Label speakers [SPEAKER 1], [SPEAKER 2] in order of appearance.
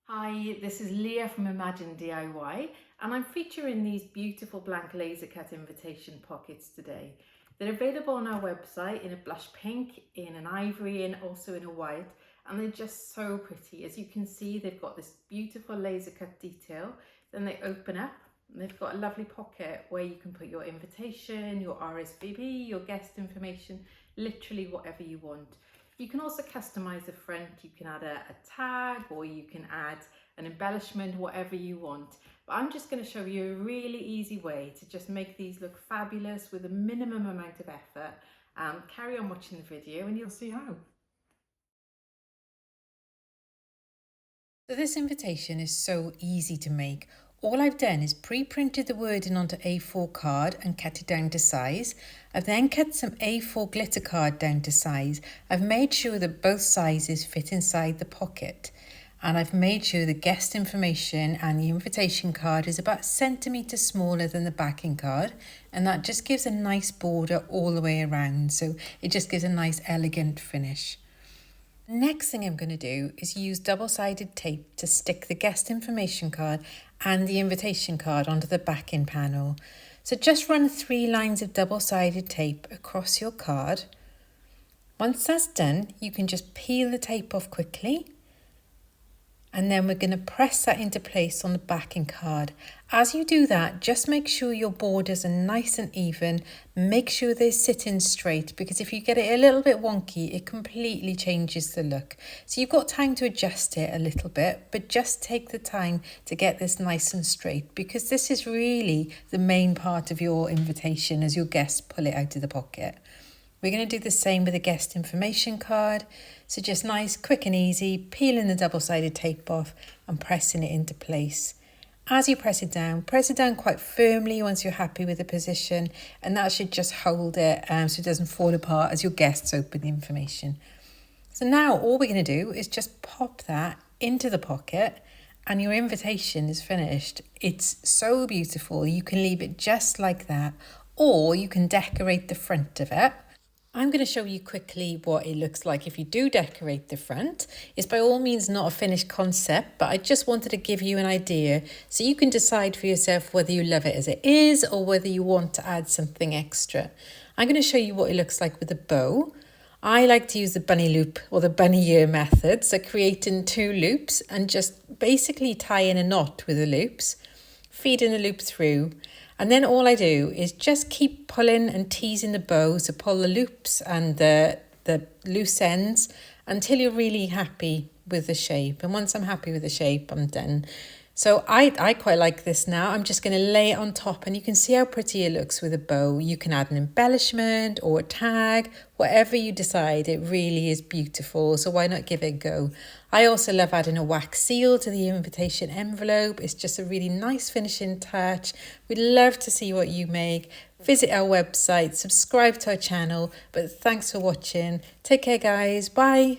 [SPEAKER 1] Hi, this is Leah from Imagine DIY, and I'm featuring these beautiful blank laser cut invitation pockets today. They're available on our website in a blush pink, in an ivory, and also in a white, and they're just so pretty. As you can see, they've got this beautiful laser cut detail. Then they open up and they've got a lovely pocket where you can put your invitation, your RSVP, your guest information, literally whatever you want. You can also customize the front. You can add a tag, or you can add an embellishment, whatever you want. But I'm just going to show you a really easy way to just make these look fabulous with a minimum amount of effort. Carry on watching the video and you'll see how. So this invitation is so easy to make. All I've done is pre-printed the wording onto A4 card and cut it down to size. I've then cut some A4 glitter card down to size. I've made sure that both sizes fit inside the pocket. And I've made sure the guest information and the invitation card is about a centimetre smaller than the backing card. And that just gives a nice border all the way around. So it just gives a nice elegant finish. Next thing I'm going to do is use double-sided tape to stick the guest information card and the invitation card onto the backing panel. So just run 3 lines of double-sided tape across your card. Once that's done, you can just peel the tape off quickly. And then we're going to press that into place on the backing card. As you do that, just make sure your borders are nice and even. Make sure they're sitting straight, because if you get it a little bit wonky, it completely changes the look. So you've got time to adjust it a little bit, but just take the time to get this nice and straight, because this is really the main part of your invitation as your guests pull it out of the pocket. We're going to do the same with the guest information card. So just nice, quick and easy, peeling the double-sided tape off and pressing it into place. As you press it down quite firmly once you're happy with the position, and that should just hold it so it doesn't fall apart as your guests open the information. So now all we're going to do is just pop that into the pocket and your invitation is finished. It's so beautiful. You can leave it just like that, or you can decorate the front of it. I'm going to show you quickly what it looks like if you do decorate the front. It's by all means not a finished concept, but I just wanted to give you an idea so you can decide for yourself whether you love it as it is or whether you want to add something extra. I'm going to show you what it looks like with a bow. I like to use the bunny loop or the bunny ear method, so creating 2 loops and just basically tying a knot with the loops, feeding the loop through. And then all I do is just keep pulling and teasing the bow, so pull the loops and the loose ends until you're really happy with the shape. And once I'm happy with the shape, I'm done. So I quite like this now. I'm just going to lay it on top, and you can see how pretty it looks with a bow. You can add an embellishment or a tag, whatever you decide. It really is beautiful, so why not give it a go? I also love adding a wax seal to the invitation envelope. It's just a really nice finishing touch. We'd love to see what you make. Visit our website, subscribe to our channel. But thanks for watching. Take care, guys. Bye.